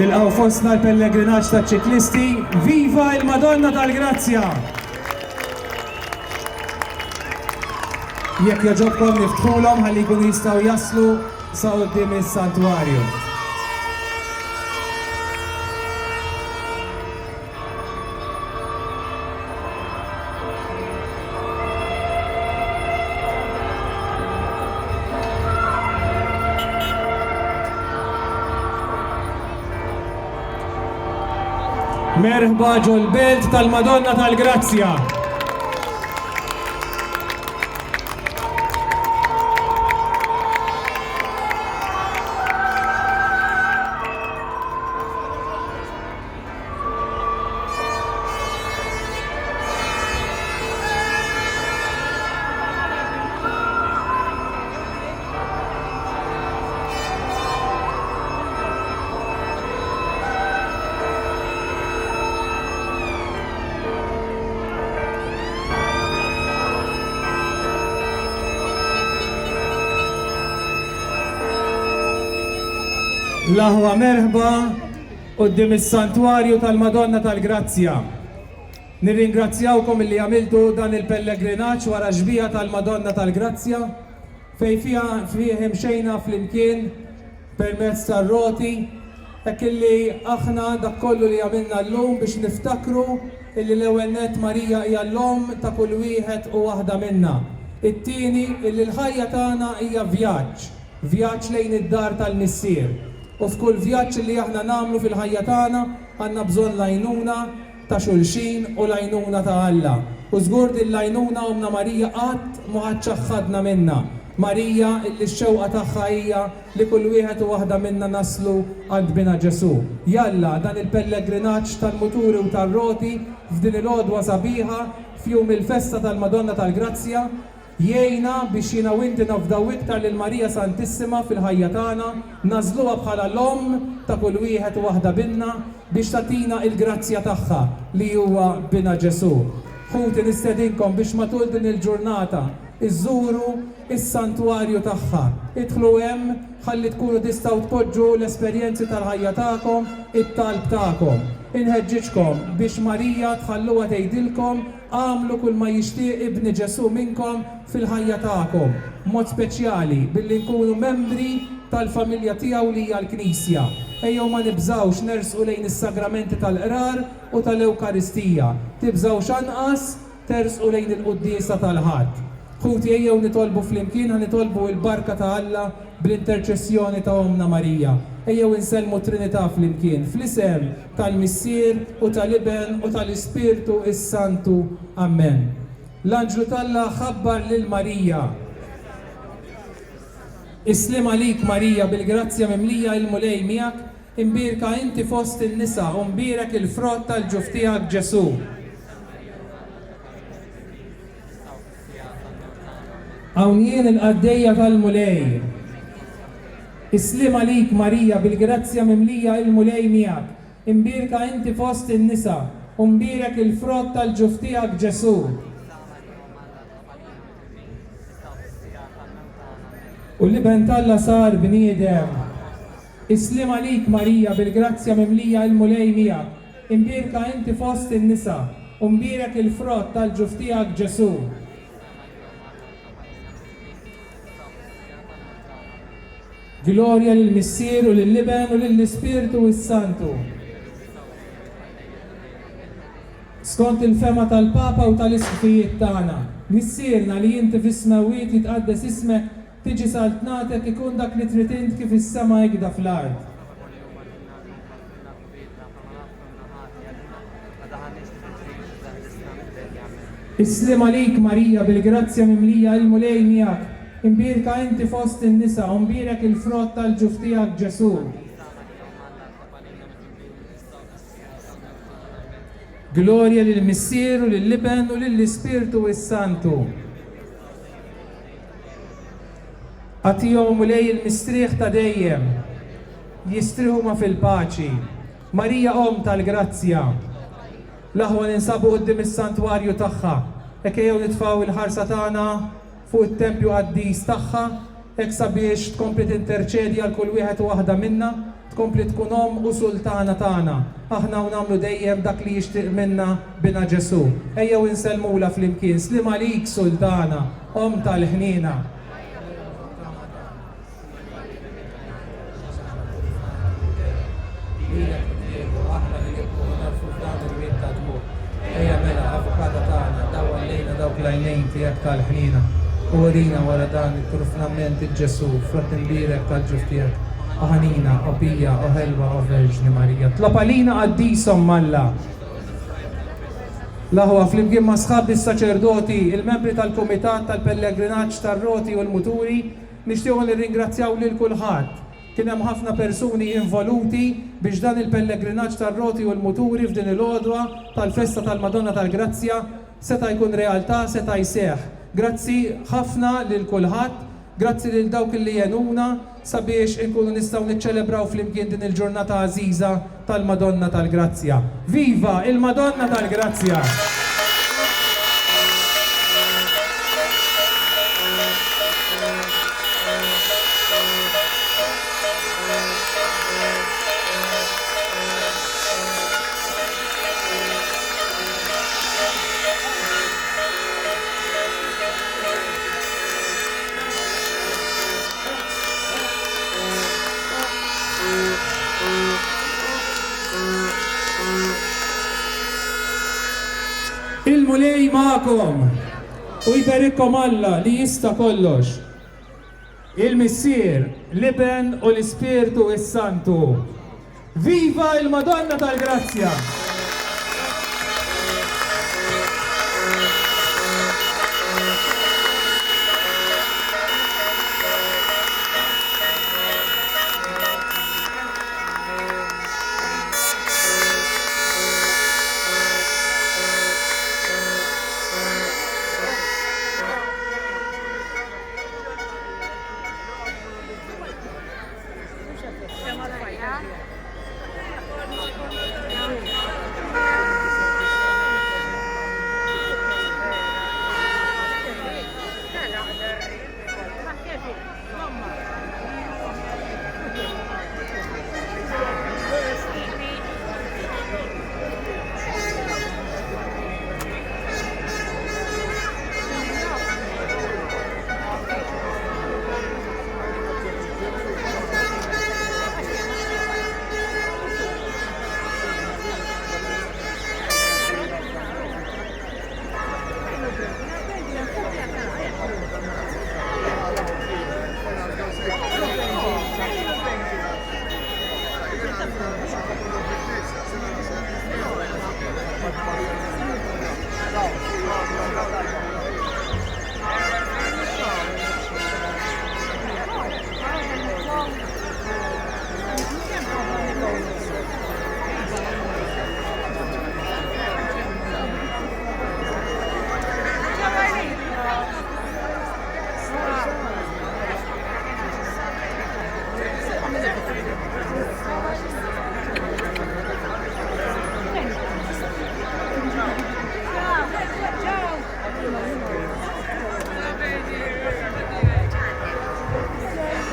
Nilqgħu fostna l-pellegrinaġġ taċ-ċiklisti, Viva il-Madonna tal-Grazzja! Jekk jogħġobkom niftħulhom ħalli jkunu jistgħu jaslu sa quddiem is-santwarju. Merħba ġol-belt tal-Madonna tal-Grazzja. L-aħwa merħba quddiem is-santwarju tal-Madonna tal-Grazzja. Nirringrazzjawkom illi għamiltu dan il-pellegrinaġġ wara ġbija tal-Madonna tal-Grazzja fejn fih imxejna flimkien permezz tar-roti hekk illi aħna dak kollu li għamilna llum biex niftakru illi l-ewwel nett Marija hija l-omm ta' kull wieħed u waħda minna. It-tieni illi l-ħajja tagħna hija vjaġġ lejn id-dar tal-missier. U f'kull vjaġġ li aħna nagħmlu fil-ħajja tagħna għandna bżonn l-għajnuna ta' xulxin u l-għajnuna ta' Alla. U żgur din l-għajnuna Omna Marija qatt ma ħadd minnha. Marija illi x-xewqa tagħha hija li kull wieħed u waħda minna naslu għand bina Ġesu. Jalla dan il-pellegrinaġġ tal-muturi u tar-roti f'din il-għodwa sabiħa f'jum il-festa tal-Madonna tal-Grazzja jgħinna biex jiena u inti nafdaw iktar lil Marija Santissima fil-ħajja tagħna, nażluha bħala l-omm ta' kull wieħed u waħda binna biex tagħtina l-grazzja tagħha li huwa bina Ġesu. Ħuti nistedinkom biex matul din il-ġurnata iżżuru is-santwarju tagħha. Idħlu hemm ħalli tkunu tistgħu tpoġġu l-esperjenzi tal-ħajja tagħkom, it-talb tagħkom. Inħeġġiġkom biex Marija tħalluha tgħidilkom għamlu kull ma jixtieq ibni Ġesu minnkom fil-ħajja tagħkom, mod speċjali billi nkunu membri tal-familja tiegħu li hija l-Knisja. Ejjew ma nibżgħux nersqu lejn is-sagramenti tal-qrar u tal-Ewkaristija. Tibżgħux anqas tersqu lejn il-quddiesa tal-ħadd. Ħuti ejjew nitolbu flimkien nitolbu l-barka ta' Alla bl-interċessjoni ta' Omna Marija. Ejjew insellmu Trinità flimkien fl-isem tal-Missier u tal-Iben u tal-Ispirtu is-Santu. Amen. L-Anġlu tal-Alla ħabbar lil Marija. Islim għalik Marija bil-grazzja mimlija il-mulej miegħek, imbirka inti fost in-nisa u mbirek il-frott tal-ġuf tiegħek Ġesu. Hawn jien il-qaddejja tal-mulej. Islim għalik Marija bil-grazzja mimlija il-mulej miegħek, imbirka inti fost in-nisa u mbirek il-frott tal-ġuf tiegħek Ġesu. U l-iben Alla sar bniedem. Islim għalik Marija bil-grazzja mimlija il-mulej miegħek, imbirka inti fost in-nisa u mbirek il-frott tal-ġuf tiegħek Ġesu. Gloria lill-Missier u lill-Iben u lill-Ispirtu is-Santu. Skont il-fema tal-Papa u tal-isfijiet tagħna, missierna li inti fis-smawiet jitqaddes ismek tiġi saltnatek ikun dak li trid int kif is-sema jgda fl-ard. Islim għalik Marija bil-grazzja mimlija il-mulej miegħek, imbirka inti fost in-nisa u mbirek il-frott tal-ġuf tiegħek Ġesu. Gloria lill-Missier u lill-Iben u lill-Ispirtu is-Santu. Għatihom mulej il-mistrieħ ta' dejjem, jistrieħu ma fil-paċi. Marija Omm tal-Grazzja. L-aħwa ninsabu quddiem is-santwarju tagħha, hekk ejjew nitfgħu il-ħarsa tagħna fuq it-tempju qaddis tagħha, hekk sabiex tkompli tinterċedi għal kull wieħed u waħda minna, tkompli tkun om u sultana tagħna. Aħna u nagħmlu dejjem dak li jixtieq minna bina Ġesu. Ejjew insellmula flimkien, slim għalik sultana, om tal-ħnina. Ejja mela, avukata tagħna, daw għallejna dawk l-għajnejn tiegħek tal-ħnina. U għarina wara dan it-trufnament il-Ġesu, frat imbirek tal-ġuf tiegħek. Ħanina, Obija, Helwa, Verġni Marija. Tlop għalina għaddisom malla. Laħwa flimkien ma' sħabbi s-saċerdoti, il-membri tal-Kumitat tal-Pellegrinaġġ tar-Roti u l-Muturi, nixtiequ nirringrazzjaw lil kulħadd. Kien hemm ħafna persuni involuti biex dan il-pellegrinaġġ tar-Roti u l-Muturi f'din il-għodwa tal-Festa tal-Madonna tal-Grazzja seta' jkun realtà, seta' jseħħ. Grazzi ħafna lil kulħadd, grazzi lil dawk li jenuna sabiex inkunu nistgħu niċċelebraw flimkien din il-ġurnata għażiża tal-Madonna tal-Grazzja. Viva il-Madonna tal-Grazzja! Il-mulej ma'kom u jberikkom Alla li jista kollox. Il-Missier, l-Iben u l-Ispirtu is-Santu. Viva il-Madonna tal-Grazzja!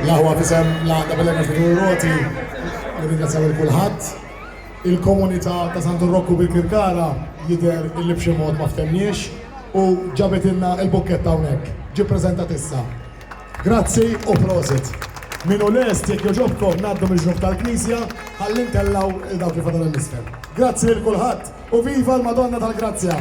Laħwa fisem l-għanda Pellegrinaġġ Roti, nirringrazzaw il-kulħadd. Il-komunità ta' Santu Rokku bil-Kirkara jidher illi b'xi mod ma ftemniex u ġabet ilna il-bukketta hawnhekk. Ġi ppreżentat issa. Grazzi u prosit. Minu lest jekk joġobkom ngħaddu mill-ġnub tal-Knisja ħalli ntellaw dawk li fadal l-istem. Grazzi lil kulħadd u viva l-Madonna tal-Grazzja!